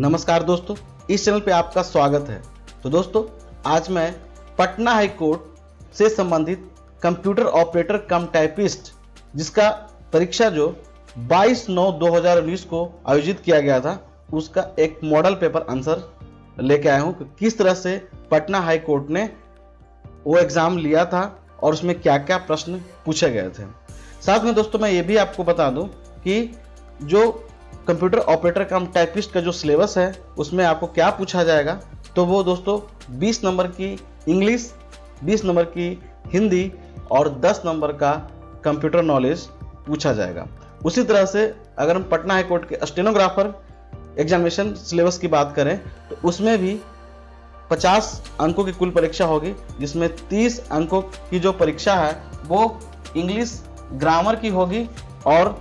नमस्कार दोस्तों, इस चैनल पे आपका स्वागत है। तो दोस्तों, आज मैं पटना हाई कोर्ट से संबंधित कंप्यूटर ऑपरेटर कम टाइपिस्ट जिसका परीक्षा जो 22/9/2019 को आयोजित किया गया था, उसका एक मॉडल पेपर आंसर लेके आया हूँ कि किस तरह से पटना हाई कोर्ट ने वो एग्ज़ाम लिया था और उसमें क्या क्या प्रश्न पूछे गए थे। साथ में दोस्तों मैं ये भी आपको बता दूं कि जो कंप्यूटर ऑपरेटर कम टाइपिस्ट का जो सिलेबस है उसमें आपको क्या पूछा जाएगा, तो वो दोस्तों 20 नंबर की इंग्लिश, 20 नंबर की हिंदी और 10 नंबर का कंप्यूटर नॉलेज पूछा जाएगा। उसी तरह से अगर हम पटना हाई कोर्ट के स्टेनोग्राफर एग्जामिनेशन सिलेबस की बात करें तो उसमें भी 50 अंकों की कुल परीक्षा होगी, जिसमें 30 अंकों की जो परीक्षा है वो इंग्लिश ग्रामर की होगी और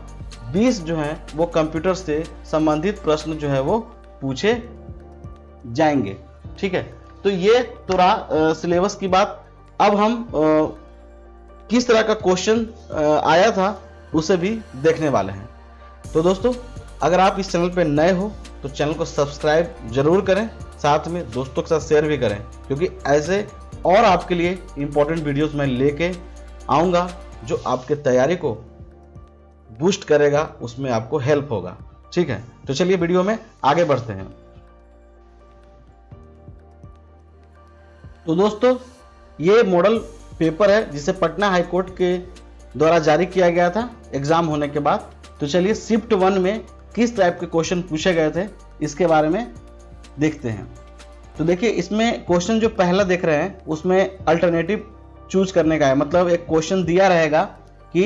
20 जो है वो कंप्यूटर से संबंधित प्रश्न जो है वो पूछे जाएंगे। ठीक है, तो ये तो रहा सिलेबस की बात। अब हम किस तरह का क्वेश्चन आया था उसे भी देखने वाले हैं। तो दोस्तों, अगर आप इस चैनल पे नए हो तो चैनल को सब्सक्राइब जरूर करें, साथ में दोस्तों के साथ शेयर भी करें, क्योंकि ऐसे और आपके लिए इंपॉर्टेंट वीडियोस मैं लेके आऊँगा जो आपके तैयारी को बूस्ट करेगा, उसमें आपको हेल्प होगा। ठीक है, तो चलिए वीडियो में आगे बढ़ते हैं। तो दोस्तों, ये मॉडल पेपर है जिसे पटना हाई कोर्ट के द्वारा जारी किया गया था एग्जाम होने के बाद। तो चलिए शिफ्ट 1 में किस टाइप के क्वेश्चन पूछे गए थे इसके बारे में देखते हैं। तो देखिए, इसमें क्वेश्चन जो पहला देख रहे हैं उसमें अल्टरनेटिव चूज करने का है। मतलब एक क्वेश्चन दिया रहेगा कि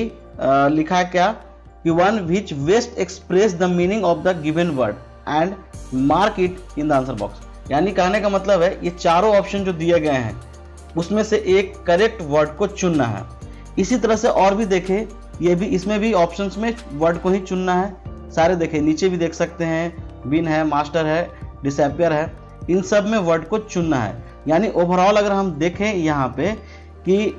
लिखा है क्या कि one which best express the meaning of the given word and mark it in the answer box. यानी कहने का मतलब है ये चारों ऑप्शन जो दिए गए हैं उसमें से एक करेक्ट वर्ड को चुनना है। इसी तरह से और भी देखें, ये भी इसमें भी ऑप्शंस में वर्ड को ही चुनना है। सारे देखें, नीचे भी देख सकते हैं, बिन है, मास्टर है, डिसअपियर है, इन सब में वर्ड को चुनना है। यानी ओवरऑल अगर हम देखें यहाँ पे कि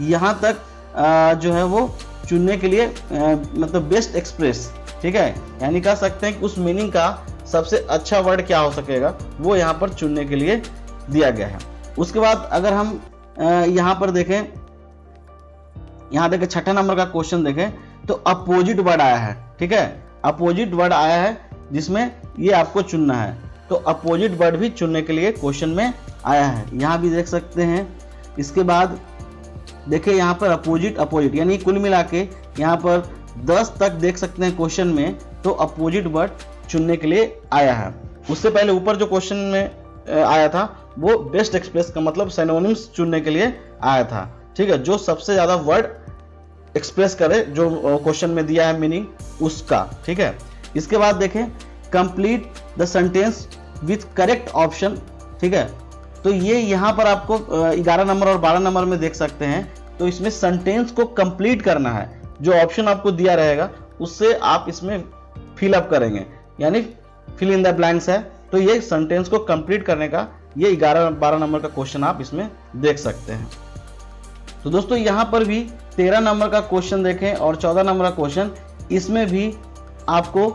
यहाँ तक जो है वो चुनने के लिए मतलब बेस्ट एक्सप्रेस, ठीक है, यानी कह सकते हैं कि उस मीनिंग का सबसे अच्छा वर्ड क्या हो सकेगा वो यहाँ पर चुनने के लिए दिया गया है। उसके बाद अगर हम यहाँ पर देखें, यहाँ देखें छठा नंबर का क्वेश्चन देखें तो अपोजिट वर्ड आया है। ठीक है, अपोजिट वर्ड आया है जिसमें ये आपको चुनना है। तो अपोजिट वर्ड भी चुनने के लिए क्वेश्चन में आया है, यहाँ भी देख सकते हैं। इसके बाद देखिए यहाँ पर अपोजिट यानी कुल मिला के यहाँ पर 10 तक देख सकते हैं क्वेश्चन में, तो अपोजिट वर्ड चुनने के लिए आया है। उससे पहले ऊपर जो क्वेश्चन में आया था वो बेस्ट एक्सप्रेस का मतलब सिनोनिम्स चुनने के लिए आया था। ठीक है, जो सबसे ज्यादा वर्ड एक्सप्रेस करे जो क्वेश्चन में दिया है मीनिंग उसका। ठीक है, इसके बाद देखें complete the sentence with correct option. ठीक है, तो ये यहाँ पर आपको 11 नंबर और 12 नंबर में देख सकते हैं। तो इसमें सेंटेंस को कंप्लीट करना है, जो ऑप्शन आपको दिया रहेगा उससे आप इसमें फिलअप करेंगे, यानी फिल इन द ब्लैंक्स है। तो ये सेंटेंस को कंप्लीट करने का ये 11-12 नंबर का क्वेश्चन आप इसमें देख सकते हैं। तो दोस्तों, यहाँ पर भी 13 नंबर का क्वेश्चन देखें और 14 नंबर का क्वेश्चन, इसमें भी आपको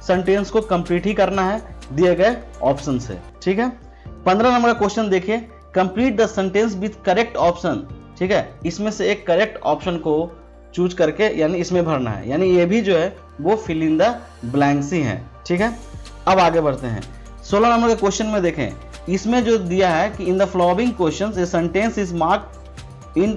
सेंटेंस को कंप्लीट ही करना है दिए गए ऑप्शन से। ठीक है, 15 नंबर का क्वेश्चन देखिए, complete the sentence with correct option. ठीक है, इसमें से एक करेक्ट ऑप्शन को चूज करके यानी इसमें भरना है, यानी ये भी जो है वो फिल इन द ब्लैंक्स ही है। ठीक है, अब आगे बढ़ते हैं। 16 नंबर के क्वेश्चन में देखें, इसमें जो दिया है कि in the following questions a sentence is marked in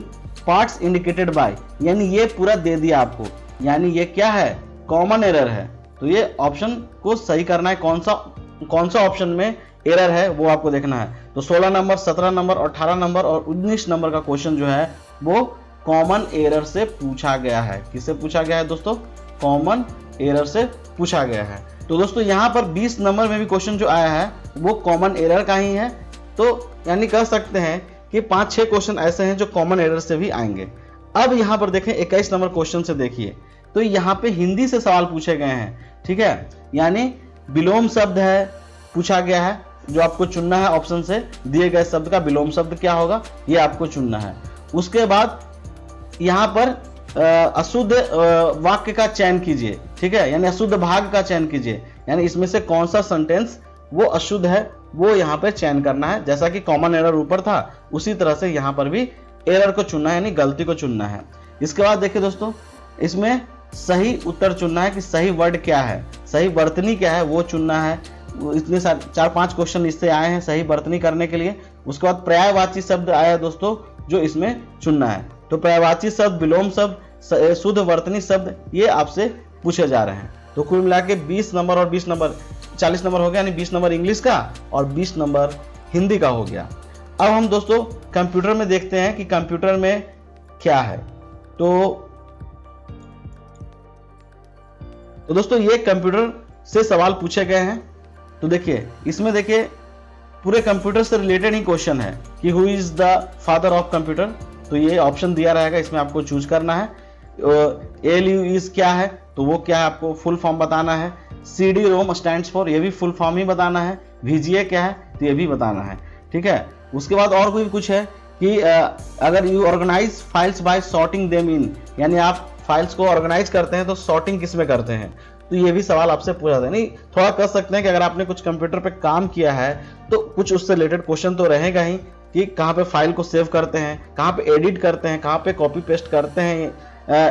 parts indicated by, यानी ये पूरा दे दिया आपको, यानी ये क्या है, कॉमन एरर है। तो ये ऑप्शन को सही करना है, कौन सा ऑप्शन में एरर है वो आपको देखना है। तो 16 नंबर, 17 नंबर, 18 नंबर और 19 नंबर का क्वेश्चन जो है वो कॉमन एरर से पूछा गया है। किससे पूछा गया है दोस्तों? कॉमन एरर से पूछा गया है। तो दोस्तों, यहाँ पर 20 नंबर में भी क्वेश्चन जो आया है वो कॉमन एरर का ही है। तो यानी कह सकते हैं कि 5-6 क्वेश्चन ऐसे हैं जो कॉमन एरर से भी आएंगे। अब यहाँ पर देखें 21 नंबर क्वेश्चन से देखिए, तो यहाँ पे हिंदी से सवाल पूछे गए हैं। ठीक है, यानी विलोम शब्द है पूछा गया है, जो आपको चुनना है ऑप्शन से दिए गए शब्द का विलोम शब्द क्या होगा ये आपको चुनना है। उसके बाद यहाँ पर अशुद्ध वाक्य का चयन कीजिए, ठीक है, यानी अशुद्ध भाग का चयन कीजिए, यानी इसमें से कौन सा सेंटेंस वो अशुद्ध है वो यहाँ पे चयन करना है। जैसा कि कॉमन एरर ऊपर था उसी तरह से यहाँ पर भी एरर को चुनना है, यानी गलती को चुनना है। इसके बाद देखिए दोस्तों, इसमें सही उत्तर चुनना है कि सही वर्ड क्या है, सही वर्तनी क्या है वो चुनना है। इतने सारे 4-5 क्वेश्चन इससे आए हैं सही वर्तनी करने के लिए। उसके बाद पर्यायवाची शब्द आया दोस्तों जो इसमें चुनना है। तो पर्यायवाची शब्द, विलोम शब्द, शुद्ध वर्तनी शब्द ये आपसे पूछे जा रहे हैं। तो कुल मिला के 20 नंबर और 20 नंबर 40 नंबर हो गया, यानी 20 नंबर इंग्लिश का और 20 नंबर हिंदी का हो गया। अब हम दोस्तों कंप्यूटर में देखते हैं कि कंप्यूटर में क्या है। तो दोस्तों ये कंप्यूटर से सवाल पूछे गए हैं। तो देखिए इसमें देखिए पूरे कंप्यूटर से रिलेटेड ही क्वेश्चन है कि who is the father of computer. तो ये ऑप्शन दिया रहेगा, इसमें आपको चूज करना है। ALU इज क्या है तो वो क्या है आपको फुल फॉर्म बताना है। CD-ROM स्टैंड्स फॉर, ये भी फुल फॉर्म ही बताना है। VGA क्या है तो ये भी बताना है, ठीक है। उसके बाद और कोई कुछ है कि अगर you organise files by sorting them in, यानी आप फाइल्स को ऑर्गेनाइज करते हैं तो सॉर्टिंग किस में करते हैं, तो ये भी सवाल आपसे पूछा जाता है। नहीं, थोड़ा कर सकते हैं कि अगर आपने कुछ कंप्यूटर पे काम किया है तो कुछ उससे रिलेटेड क्वेश्चन तो रहेगा ही कि कहाँ पे फाइल को सेव करते हैं, कहाँ पे एडिट करते हैं, कहाँ पे कॉपी पेस्ट करते हैं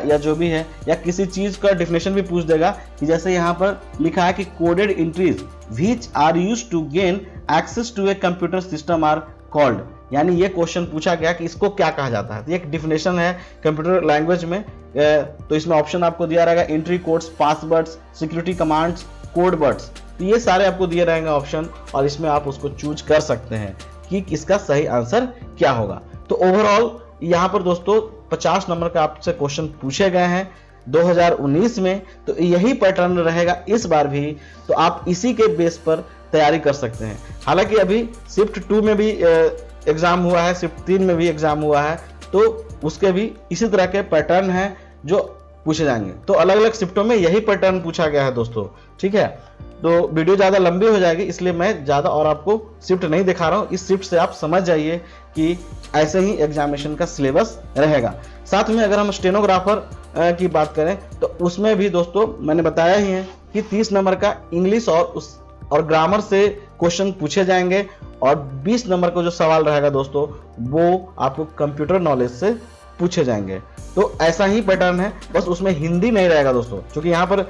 या जो भी है, या किसी चीज का डेफिनेशन भी पूछ देगा कि जैसे यहाँ पर लिखा है कि coded entries which are used to gain access to a computer system are called, यानी ये क्वेश्चन पूछा गया कि इसको क्या कहा जाता है। तो एक डिफिनेशन है कंप्यूटर लैंग्वेज में। तो इसमें ऑप्शन आपको दिया रहेगा entry codes, passwords, security commands, code words, तो ये सारे आपको दिए रहेंगे ऑप्शन और इसमें आप उसको चूज कर सकते हैं कि इसका सही आंसर क्या होगा। तो ओवरऑल यहाँ पर दोस्तों 50 नंबर का आपसे क्वेश्चन पूछे गए हैं 2019 में। तो यही पैटर्न रहेगा इस बार भी, तो आप इसी के बेस पर तैयारी कर सकते हैं। हालांकि अभी शिफ्ट 2 में भी एग्जाम हुआ है, शिफ्ट 3 में भी एग्जाम हुआ है, तो उसके भी इसी तरह के पैटर्न हैं जो पूछे जाएंगे। तो अलग अलग शिफ्टों में यही पैटर्न पूछा गया है दोस्तों, ठीक है। तो वीडियो ज़्यादा लंबी हो जाएगी इसलिए मैं ज़्यादा और आपको शिफ्ट नहीं दिखा रहा हूँ। इस शिफ्ट से आप समझ जाइए कि ऐसे ही एग्जामिनेशन का सिलेबस रहेगा। साथ में अगर हम स्टेनोग्राफर की बात करें तो उसमें भी दोस्तों मैंने बताया ही है कि 30 नंबर का इंग्लिश और ग्रामर से क्वेश्चन पूछे जाएंगे और 20 नंबर का जो सवाल रहेगा दोस्तों वो आपको कंप्यूटर नॉलेज से पूछे जाएंगे। तो ऐसा ही पैटर्न है, बस उसमें हिंदी नहीं रहेगा दोस्तों, क्योंकि यहाँ पर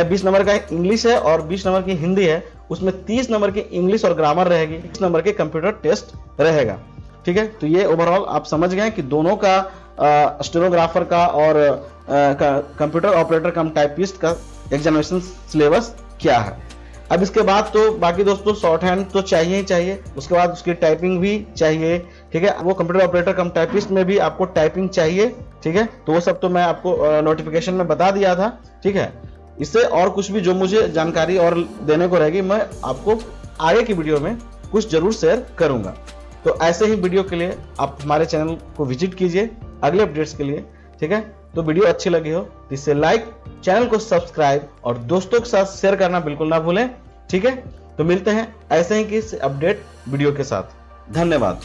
20 नंबर का इंग्लिश है और 20 नंबर की हिंदी है। उसमें 30 नंबर की इंग्लिश और ग्रामर रहेगी, 20 नंबर के कंप्यूटर टेस्ट रहेगा, ठीक है। तो ये ओवरऑल आप समझ गए कि दोनों का स्टेनोग्राफर का और कंप्यूटर ऑपरेटर कम टाइपिस्ट का एग्जामिनेशन सिलेबस क्या है। अब इसके बाद तो बाकी दोस्तों शॉर्ट हैंड तो चाहिए ही चाहिए, उसके बाद उसकी टाइपिंग भी चाहिए, ठीक है। वो कंप्यूटर ऑपरेटर कम टाइपिस्ट में भी आपको टाइपिंग चाहिए, ठीक है। तो वो सब तो मैं आपको नोटिफिकेशन में बता दिया था, ठीक है। इससे और कुछ भी जो मुझे जानकारी और देने को रहेगी मैं आपको आगे की वीडियो में कुछ जरूर शेयर करूंगा। तो ऐसे ही वीडियो के लिए आप हमारे चैनल को विजिट कीजिए अगले अपडेट्स के लिए, ठीक है। तो वीडियो अच्छी लगी हो तो इसे लाइक, चैनल को सब्सक्राइब और दोस्तों के साथ शेयर करना बिल्कुल ना भूलें, ठीक है। तो मिलते हैं ऐसे ही किसी अपडेट वीडियो के साथ। धन्यवाद।